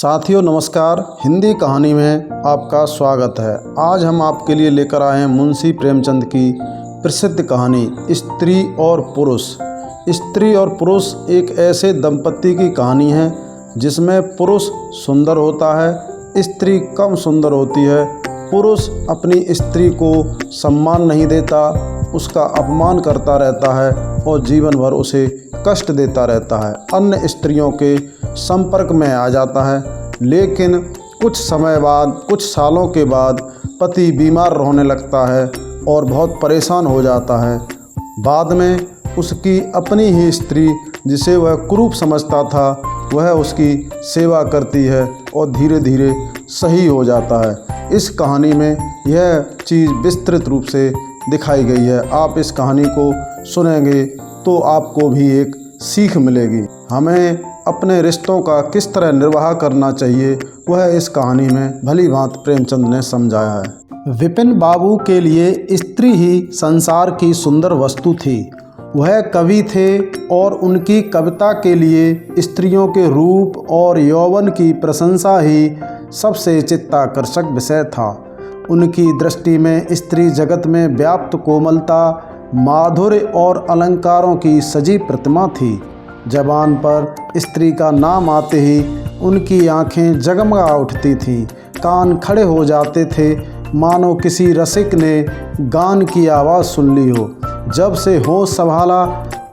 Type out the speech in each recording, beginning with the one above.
साथियों नमस्कार। हिंदी कहानी में आपका स्वागत है। आज हम आपके लिए लेकर आए हैं मुंशी प्रेमचंद की प्रसिद्ध कहानी स्त्री और पुरुष। स्त्री और पुरुष एक ऐसे दंपति की कहानी है जिसमें पुरुष सुंदर होता है, स्त्री कम सुंदर होती है। पुरुष अपनी स्त्री को सम्मान नहीं देता, उसका अपमान करता रहता है और जीवन भर उसे कष्ट देता रहता है, अन्य स्त्रियों के संपर्क में आ जाता है। लेकिन कुछ समय बाद, कुछ सालों के बाद पति बीमार होने लगता है और बहुत परेशान हो जाता है। बाद में उसकी अपनी ही स्त्री, जिसे वह कुरूप समझता था, वह उसकी सेवा करती है और धीरे धीरे सही हो जाता है। इस कहानी में यह चीज़ विस्तृत रूप से दिखाई गई है। आप इस कहानी को सुनेंगे तो आपको भी एक सीख मिलेगी। हमें अपने रिश्तों का किस तरह निर्वाह करना चाहिए, वह इस कहानी में भली भांति प्रेमचंद ने समझाया है। विपिन बाबू के लिए स्त्री ही संसार की सुंदर वस्तु थी। वह कवि थे और उनकी कविता के लिए स्त्रियों के रूप और यौवन की प्रशंसा ही सबसे चित्ताकर्षक विषय था। उनकी दृष्टि में स्त्री जगत में व्याप्त कोमलता, माधुर्य और अलंकारों की सजी प्रतिमा थी। ज़बान पर स्त्री का नाम आते ही उनकी आंखें जगमगा उठती थीं, कान खड़े हो जाते थे, मानो किसी रसिक ने गान की आवाज़ सुन ली हो। जब से होश संभाला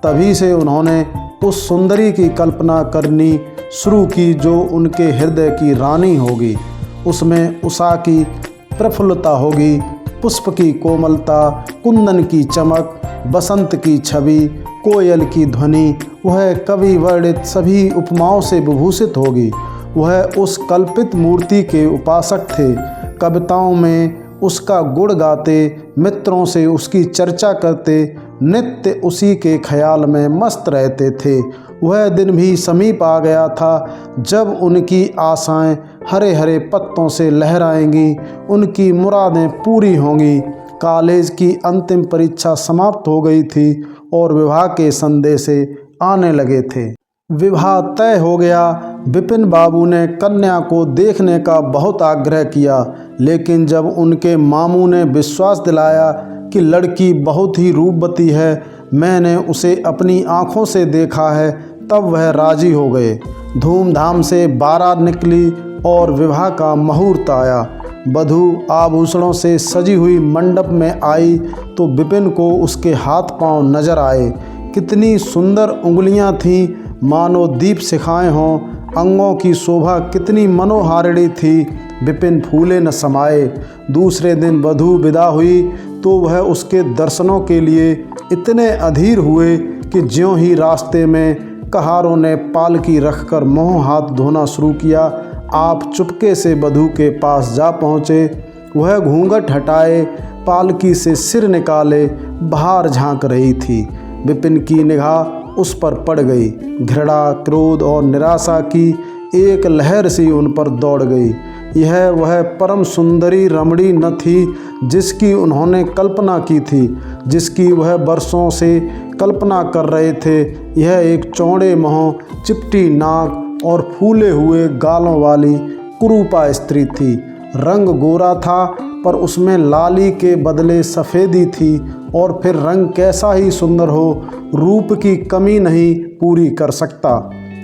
तभी से उन्होंने उस सुंदरी की कल्पना करनी शुरू की जो उनके हृदय की रानी होगी। उसमें उषा की प्रफुल्लता होगी, पुष्प की कोमलता, कुंदन की चमक, बसंत की छवि, कोयल की ध्वनि। वह कवि वर्णित सभी उपमाओं से विभूषित होगी। वह उस कल्पित मूर्ति के उपासक थे। कविताओं में उसका गुण गाते, मित्रों से उसकी चर्चा करते, नित्य उसी के ख्याल में मस्त रहते थे। वह दिन भी समीप आ गया था जब उनकी आशाएं हरे हरे पत्तों से लहराएंगी, उनकी मुरादें पूरी होंगी। कॉलेज की अंतिम परीक्षा समाप्त हो गई थी और विवाह के संदेश आने लगे थे। विवाह तय हो गया। विपिन बाबू ने कन्या को देखने का बहुत आग्रह किया, लेकिन जब उनके मामू ने विश्वास दिलाया कि लड़की बहुत ही रूपवती है, मैंने उसे अपनी आँखों से देखा है, तब वह राजी हो गए। धूमधाम से बारात निकली और विवाह का मुहूर्त आया। वधू आभूषणों से सजी हुई मंडप में आई तो विपिन को उसके हाथ पांव नजर आए। कितनी सुंदर उंगलियां थीं, मानो दीप शिखाएं हों। अंगों की शोभा कितनी मनोहारिणी थी, विपिन फूले न समाये। दूसरे दिन वधू विदा हुई तो वह उसके दर्शनों के लिए इतने अधीर हुए कि ज्यों ही रास्ते में कहारों ने पालकी रखकर मुँह हाथ धोना शुरू किया, आप चुपके से वधू के पास जा पहुँचे। वह घूंघट हटाए, पालकी से सिर निकाले बाहर झांक रही थी। विपिन की निगाह उस पर पड़ गई। घृणा, क्रोध और निराशा की एक लहर सी उन पर दौड़ गई। यह वह परम सुंदरी रमणी न थी जिसकी उन्होंने कल्पना की थी, जिसकी वह वर्षों से कल्पना कर रहे थे। यह एक चौड़े मुंह, चिपटी नाक और फूले हुए गालों वाली कुरूपा स्त्री थी। रंग गोरा था पर उसमें लाली के बदले सफ़ेदी थी, और फिर रंग कैसा ही सुंदर हो, रूप की कमी नहीं पूरी कर सकता।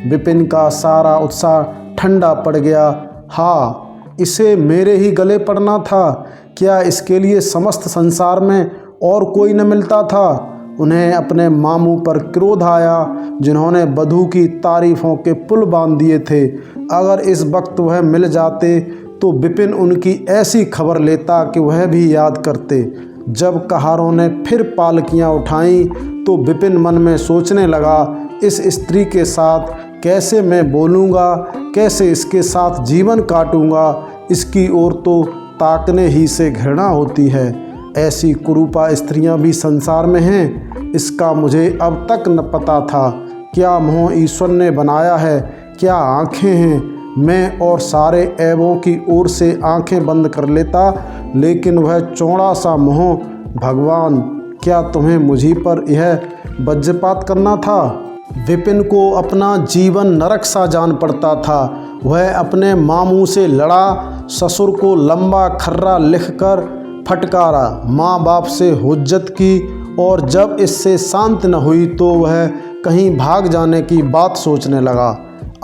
विपिन का सारा उत्साह ठंडा पड़ गया। हाँ, इसे मेरे ही गले पड़ना था। क्या इसके लिए समस्त संसार में और कोई न मिलता था? उन्हें अपने मामू पर क्रोध आया जिन्होंने वधू की तारीफ़ों के पुल बांध दिए थे। अगर इस वक्त वह मिल जाते तो विपिन उनकी ऐसी खबर लेता कि वह भी याद करते। जब कहारों ने फिर पालकियां उठाईं तो विपिन मन में सोचने लगा, इस स्त्री के साथ कैसे मैं बोलूँगा, कैसे इसके साथ जीवन काटूँगा। इसकी ओर तो ताकने ही से घृणा होती है। ऐसी कुरूपा स्त्रियां भी संसार में हैं, इसका मुझे अब तक न पता था। क्या मुँह ईश्वर ने बनाया है, क्या आँखें हैं। मैं और सारे ऐबों की ओर से आंखें बंद कर लेता, लेकिन वह चौड़ा सा मुँह। भगवान, क्या तुम्हें मुझी पर यह वज्रपात करना था? विपिन को अपना जीवन नरक सा जान पड़ता था। वह अपने मामू से लड़ा, ससुर को लंबा खर्रा लिखकर फटकारा, माँ बाप से हुज्जत की और जब इससे शांत न हुई तो वह कहीं भाग जाने की बात सोचने लगा।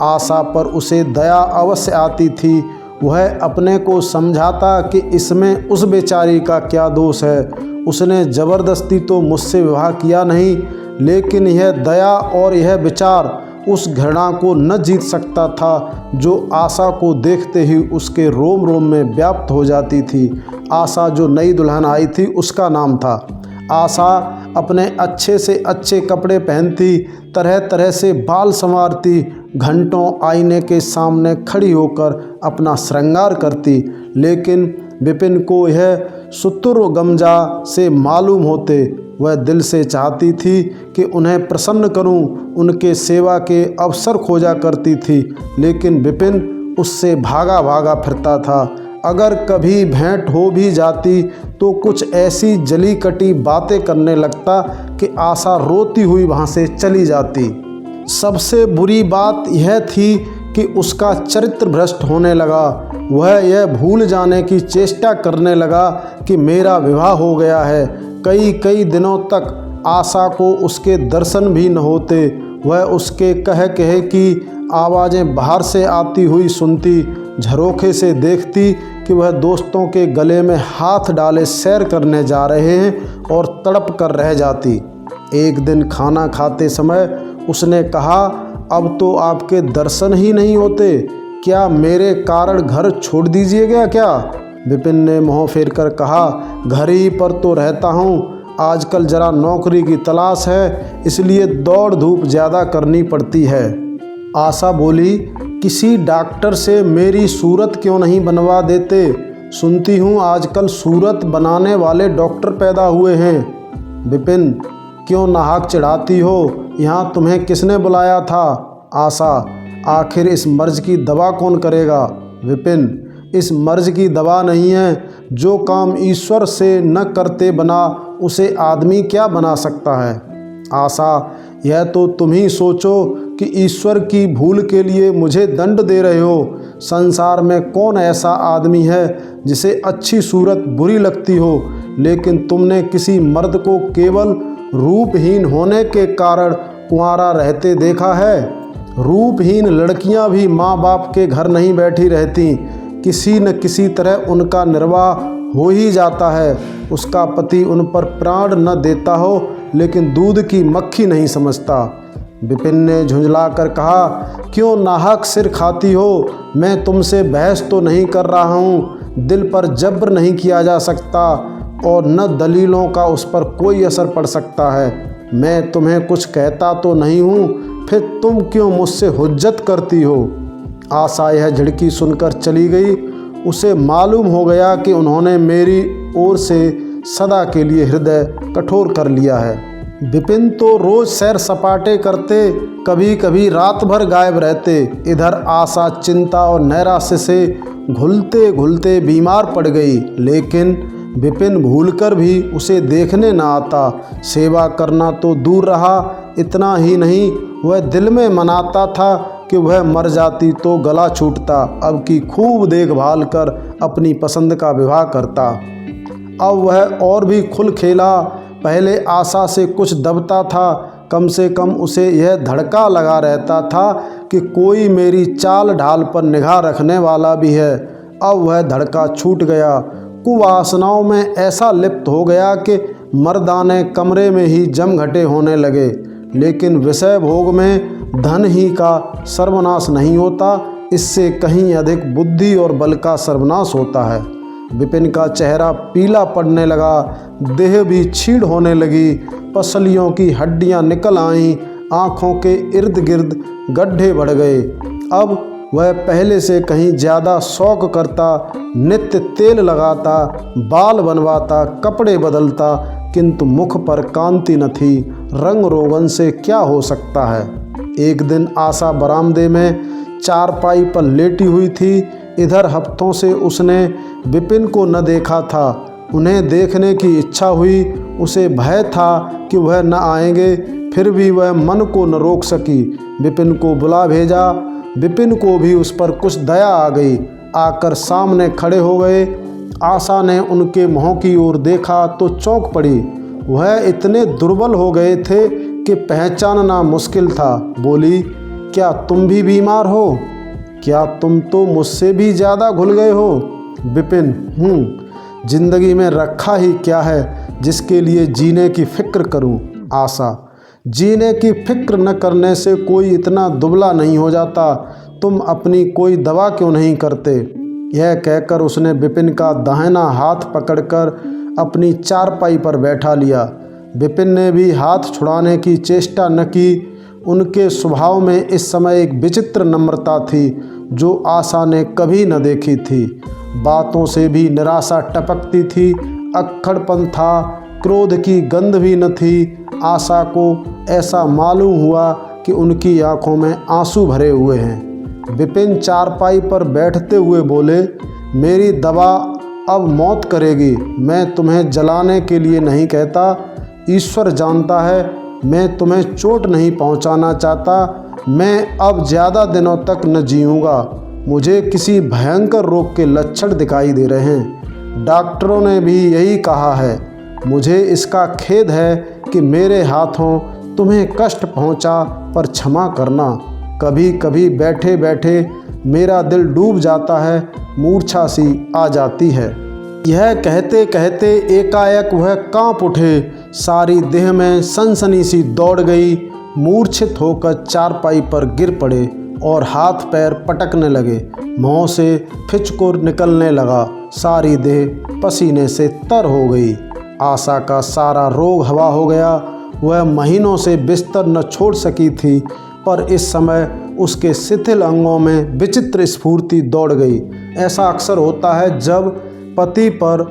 आशा पर उसे दया अवश्य आती थी। वह अपने को समझाता कि इसमें उस बेचारी का क्या दोष है, उसने ज़बरदस्ती तो मुझसे विवाह किया नहीं, लेकिन यह दया और यह विचार उस घृणा को न जीत सकता था जो आशा को देखते ही उसके रोम रोम में व्याप्त हो जाती थी। आशा जो नई दुल्हन आई थी उसका नाम था। आशा अपने अच्छे से अच्छे कपड़े पहनती, तरह तरह से बाल संवारती, घंटों आईने के सामने खड़ी होकर अपना श्रृंगार करती, लेकिन विपिन को यह शुतुरगमजा से मालूम होते। वह दिल से चाहती थी कि उन्हें प्रसन्न करूं, उनके सेवा के अवसर खोजा करती थी, लेकिन विपिन उससे भागा भागा फिरता था। अगर कभी भेंट हो भी जाती तो कुछ ऐसी जली कटी बातें करने लगता कि आशा रोती हुई वहाँ से चली जाती। सबसे बुरी बात यह थी कि उसका चरित्र भ्रष्ट होने लगा। वह यह भूल जाने की चेष्टा करने लगा कि मेरा विवाह हो गया है। कई कई दिनों तक आशा को उसके दर्शन भी न होते। वह उसके कह कहे की आवाज़ें बाहर से आती हुई सुनती, झरोखे से देखती कि वह दोस्तों के गले में हाथ डाले सैर करने जा रहे हैं और तड़प कर रह जाती। एक दिन खाना खाते समय उसने कहा, अब तो आपके दर्शन ही नहीं होते, क्या मेरे कारण घर छोड़ दीजिएगा क्या? विपिन ने मुँह फेर कर कहा, घर ही पर तो रहता हूँ, आजकल जरा नौकरी की तलाश है, इसलिए दौड़ धूप ज़्यादा करनी पड़ती है। आशा बोली, किसी डॉक्टर से मेरी सूरत क्यों नहीं बनवा देते? सुनती हूँ आजकल सूरत बनाने वाले डॉक्टर पैदा हुए हैं। विपिन, क्यों नाहक चिढ़ाती हो? यहाँ तुम्हें किसने बुलाया था? आशा, आखिर इस मर्ज की दवा कौन करेगा? विपिन, इस मर्ज की दवा नहीं है, जो काम ईश्वर से न करते बना उसे आदमी क्या बना सकता है? आशा, यह तो तुम ही सोचो कि ईश्वर की भूल के लिए मुझे दंड दे रहे हो। संसार में कौन ऐसा आदमी है जिसे अच्छी सूरत बुरी लगती हो, लेकिन तुमने किसी मर्द को केवल रूपहीन होने के कारण कुंवारा रहते देखा है? रूपहीन लड़कियां भी माँ बाप के घर नहीं बैठी रहती, किसी न किसी तरह उनका निर्वाह हो ही जाता है। उसका पति उन पर प्राण न देता हो, लेकिन दूध की मक्खी नहीं समझता। विपिन ने झुंझला कर कहा, क्यों नाहक सिर खाती हो? मैं तुमसे बहस तो नहीं कर रहा हूँ, दिल पर जब्र नहीं किया जा सकता और न दलीलों का उस पर कोई असर पड़ सकता है। मैं तुम्हें कुछ कहता तो नहीं हूँ, फिर तुम क्यों मुझसे हुज्जत करती हो? आशा यह झिड़की सुनकर चली गई। उसे मालूम हो गया कि उन्होंने मेरी ओर से सदा के लिए हृदय कठोर कर लिया है। विपिन तो रोज सैर सपाटे करते, कभी कभी रात भर गायब रहते। इधर आशा चिंता और नैराश्य से घुलते घुलते बीमार पड़ गई, लेकिन विपिन भूलकर भी उसे देखने न आता। सेवा करना तो दूर रहा, इतना ही नहीं वह दिल में मनाता था कि वह मर जाती तो गला छूटता, अब की खूब देखभाल कर अपनी पसंद का विवाह करता। अब वह और भी खुल खेला। पहले आशा से कुछ दबता था, कम से कम उसे यह धड़का लगा रहता था कि कोई मेरी चाल ढाल पर निगाह रखने वाला भी है। अब वह धड़का छूट गया। कुवासनाओं में ऐसा लिप्त हो गया कि मर्दाने कमरे में ही जमघटे होने लगे। लेकिन विषय भोग में धन ही का सर्वनाश नहीं होता, इससे कहीं अधिक बुद्धि और बल का सर्वनाश होता है। विपिन का चेहरा पीला पड़ने लगा, देह भी छीड़ होने लगी, पसलियों की हड्डियां निकल आईं, आँखों के इर्द गिर्द गड्ढे बढ़ गए। अब वह पहले से कहीं ज़्यादा शौक करता, नित्य तेल लगाता, बाल बनवाता, कपड़े बदलता, किंतु मुख पर कांति न थी। रंग रोगन से क्या हो सकता है? एक दिन आशा बरामदे में चारपाई पर लेटी हुई थी। इधर हफ्तों से उसने विपिन को न देखा था। उन्हें देखने की इच्छा हुई। उसे भय था कि वह न आएंगे, फिर भी वह मन को न रोक सकी। विपिन को बुला भेजा। विपिन को भी उस पर कुछ दया आ गई। आकर सामने खड़े हो गए। आशा ने उनके मुँह की ओर देखा तो चौंक पड़ी। वह इतने दुर्बल हो गए थे कि पहचानना मुश्किल था। बोली, क्या तुम भी बीमार हो? क्या तुम तो मुझसे भी ज़्यादा घुल गए हो? विपिन, जिंदगी में रखा ही क्या है जिसके लिए जीने की फिक्र करूं? आशा, जीने की फिक्र न करने से कोई इतना दुबला नहीं हो जाता। तुम अपनी कोई दवा क्यों नहीं करते? यह कहकर उसने विपिन का दाहिना हाथ पकड़कर अपनी चारपाई पर बैठा लिया। विपिन ने भी हाथ छुड़ाने की चेष्टा न की। उनके स्वभाव में इस समय एक विचित्र नम्रता थी जो आशा ने कभी न देखी थी। बातों से भी निराशा टपकती थी, अक्खड़पन था, क्रोध की गंध भी न थी। आशा को ऐसा मालूम हुआ कि उनकी आंखों में आंसू भरे हुए हैं। विपिन चारपाई पर बैठते हुए बोले, मेरी दवा अब मौत करेगी। मैं तुम्हें जलाने के लिए नहीं कहता। ईश्वर जानता है मैं तुम्हें चोट नहीं पहुंचाना चाहता। मैं अब ज़्यादा दिनों तक न जीऊँगा। मुझे किसी भयंकर रोग के लक्षण दिखाई दे रहे हैं। डॉक्टरों ने भी यही कहा है। मुझे इसका खेद है कि मेरे हाथों तुम्हें कष्ट पहुंचा, पर क्षमा करना। कभी कभी बैठे बैठे मेरा दिल डूब जाता है, मूर्छा सी आ जाती है। यह कहते कहते एकाएक वह कांप उठे। सारी देह में सनसनी सी दौड़ गई। मूर्छित होकर चारपाई पर गिर पड़े और हाथ पैर पटकने लगे। मुँह से फिचकुर निकलने लगा। सारी देह पसीने से तर हो गई। आशा का सारा रोग हवा हो गया। वह महीनों से बिस्तर न छोड़ सकी थी, पर इस समय उसके शिथिल अंगों में विचित्र स्फूर्ति दौड़ गई। ऐसा अक्सर होता है जब पति पर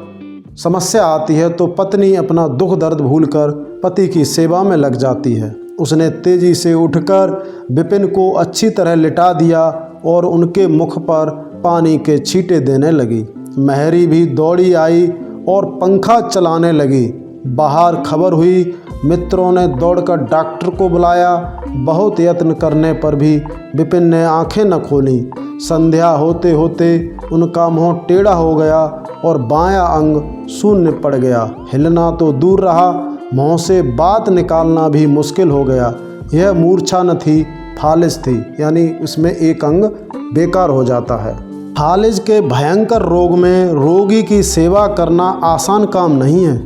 समस्या आती है तो पत्नी अपना दुख दर्द भूलकर पति की सेवा में लग जाती है। उसने तेजी से उठकर विपिन को अच्छी तरह लिटा दिया और उनके मुख पर पानी के छींटे देने लगी। महरी भी दौड़ी आई और पंखा चलाने लगी। बाहर खबर हुई। मित्रों ने दौड़कर डॉक्टर को बुलाया। बहुत यत्न करने पर भी विपिन ने आंखें न खोलीं। संध्या होते होते उनका मुंह टेढ़ा हो गया और बायां अंग शून्य पड़ गया। हिलना तो दूर रहा, मुंह से बात निकालना भी मुश्किल हो गया। यह मूर्छा न थी, फालिज थी, यानी उसमें एक अंग बेकार हो जाता है। फालिज के भयंकर रोग में रोगी की सेवा करना आसान काम नहीं है।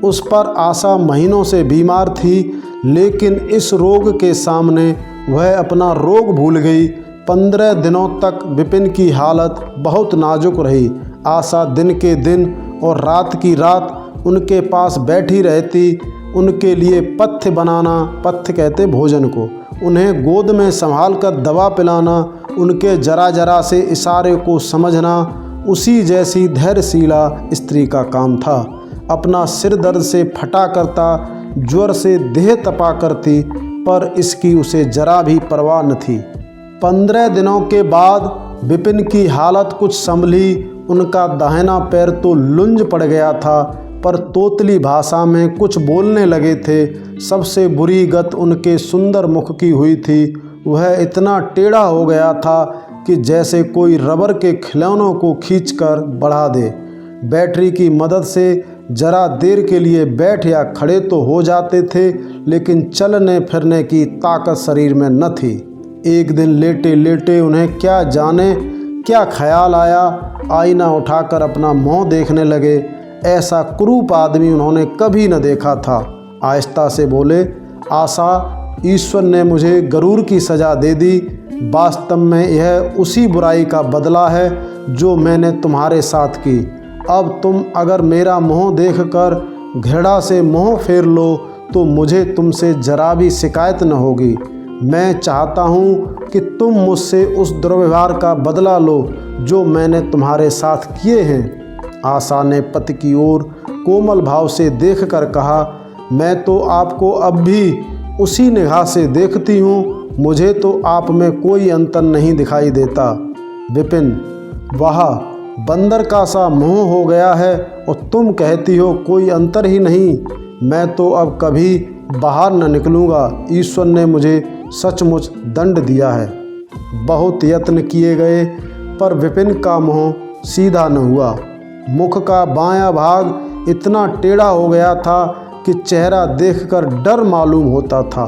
उस पर आशा महीनों से बीमार थी, लेकिन इस रोग के सामने वह अपना रोग भूल गई। 15 दिनों तक विपिन की हालत बहुत नाजुक रही। आशा दिन के दिन और रात की रात उनके पास बैठी रहती। उनके लिए पथ्य बनाना, पथ्य कहते भोजन को, उन्हें गोद में संभाल कर दवा पिलाना, उनके जरा जरा से इशारे को समझना उसी जैसी धैर्यशीला स्त्री का काम था। अपना सिर दर्द से फटा करता, ज्वर से देह तपा करती, पर इसकी उसे जरा भी परवाह न थी। 15 दिनों के बाद विपिन की हालत कुछ संभली। उनका दाहिना पैर तो लुंज पड़ गया था, पर तोतली भाषा में कुछ बोलने लगे थे। सबसे बुरी गत उनके सुंदर मुख की हुई थी। वह इतना टेढ़ा हो गया था कि जैसे कोई रबर के खिलौनों को खींचकर बढ़ा दे। बैटरी की मदद से जरा देर के लिए बैठ या खड़े तो हो जाते थे, लेकिन चलने फिरने की ताकत शरीर में न थी। एक दिन लेटे लेटे उन्हें क्या जाने क्या ख्याल आया, आईना उठाकर अपना मुँह देखने लगे। ऐसा क्रूप आदमी उन्होंने कभी न देखा था। आहिस्ता से बोले, आशा, ईश्वर ने मुझे गरूर की सज़ा दे दी। वास्तव में यह उसी बुराई का बदला है जो मैंने तुम्हारे साथ की। अब तुम अगर मेरा मुँह देखकर घृणा से मुँह फेर लो तो मुझे तुमसे जरा भी शिकायत न होगी। मैं चाहता हूँ कि तुम मुझसे उस दुर्व्यवहार का बदला लो जो मैंने तुम्हारे साथ किए हैं। आशा ने पति की ओर कोमल भाव से देखकर कहा, मैं तो आपको अब भी उसी निगाह से देखती हूँ। मुझे तो आप में कोई अंतर नहीं दिखाई देता। विपिन, वाह, बंदर का सा मुँह हो गया है और तुम कहती हो कोई अंतर ही नहीं। मैं तो अब कभी बाहर न निकलूँगा। ईश्वर ने मुझे सचमुच दंड दिया है। बहुत यत्न किए गए पर विपिन का मुँह सीधा न हुआ। मुख का बायां भाग इतना टेढ़ा हो गया था कि चेहरा देखकर डर मालूम होता था।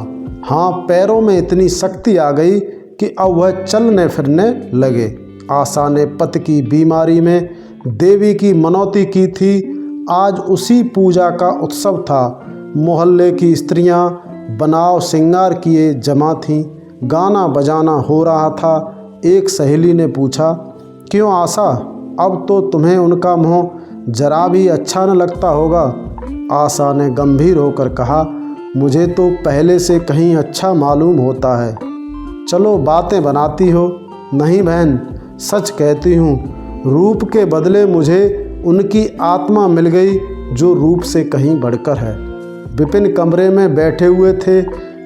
हाँ, पैरों में इतनी शक्ति आ गई कि अब वह चलने फिरने लगे। आशा ने पति की बीमारी में देवी की मनौती की थी। आज उसी पूजा का उत्सव था। मोहल्ले की स्त्रियां बनाव श्रृंगार किए जमा थीं। गाना बजाना हो रहा था। एक सहेली ने पूछा, क्यों आशा, अब तो तुम्हें उनका मुँह जरा भी अच्छा न लगता होगा? आशा ने गंभीर होकर कहा, मुझे तो पहले से कहीं अच्छा मालूम होता है। चलो बातें बनाती हो। नहीं बहन, सच कहती हूँ, रूप के बदले मुझे उनकी आत्मा मिल गई जो रूप से कहीं बढ़कर है। विपिन कमरे में बैठे हुए थे।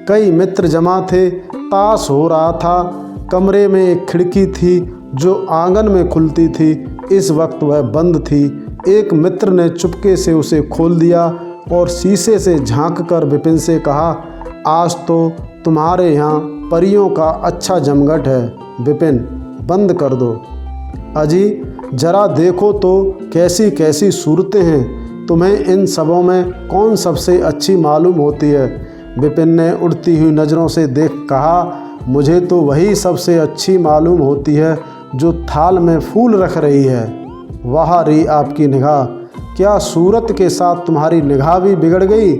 कई मित्र जमा थे। ताश हो रहा था। कमरे में एक खिड़की थी जो आंगन में खुलती थी। इस वक्त वह बंद थी। एक मित्र ने चुपके से उसे खोल दिया और शीशे से झांककर विपिन से कहा, आज तो तुम्हारे यहाँ परियों का अच्छा जमघट है। विपिन, बंद कर दो। अजी जरा देखो तो कैसी कैसी सूरतें हैं। तुम्हें इन सबों में कौन सबसे अच्छी मालूम होती है? विपिन ने उड़ती हुई नज़रों से देख कहा, मुझे तो वही सबसे अच्छी मालूम होती है जो थाल में फूल रख रही है। वाह री आपकी निगाह, क्या सूरत के साथ तुम्हारी निगाह भी बिगड़ गई?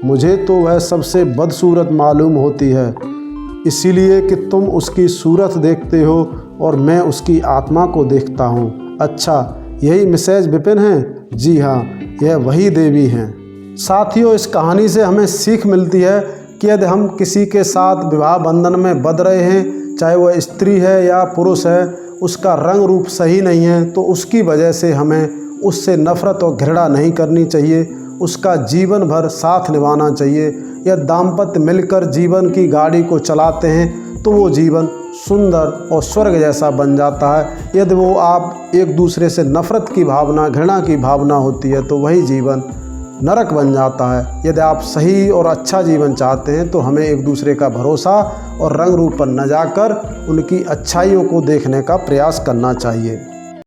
मुझे तो वह सबसे बदसूरत मालूम होती है, इसीलिए कि तुम उसकी सूरत देखते हो और मैं उसकी आत्मा को देखता हूँ। अच्छा, यही मिसेज विपिन हैं? जी हाँ, यह वही देवी हैं। साथियों, इस कहानी से हमें सीख मिलती है कि यदि हम किसी के साथ विवाह बंधन में बंध रहे हैं, चाहे वह स्त्री है या पुरुष है, उसका रंग रूप सही नहीं है, तो उसकी वजह से हमें उससे नफ़रत और घृणा नहीं करनी चाहिए। उसका जीवन भर साथ निभाना चाहिए। या दाम्पत्य मिलकर जीवन की गाड़ी को चलाते हैं तो वो जीवन सुंदर और स्वर्ग जैसा बन जाता है। यदि वो आप एक दूसरे से नफ़रत की भावना, घृणा की भावना होती है तो वही जीवन नरक बन जाता है। यदि आप सही और अच्छा जीवन चाहते हैं तो हमें एक दूसरे का भरोसा और रंग रूप पर न जाकर उनकी अच्छाइयों को देखने का प्रयास करना चाहिए।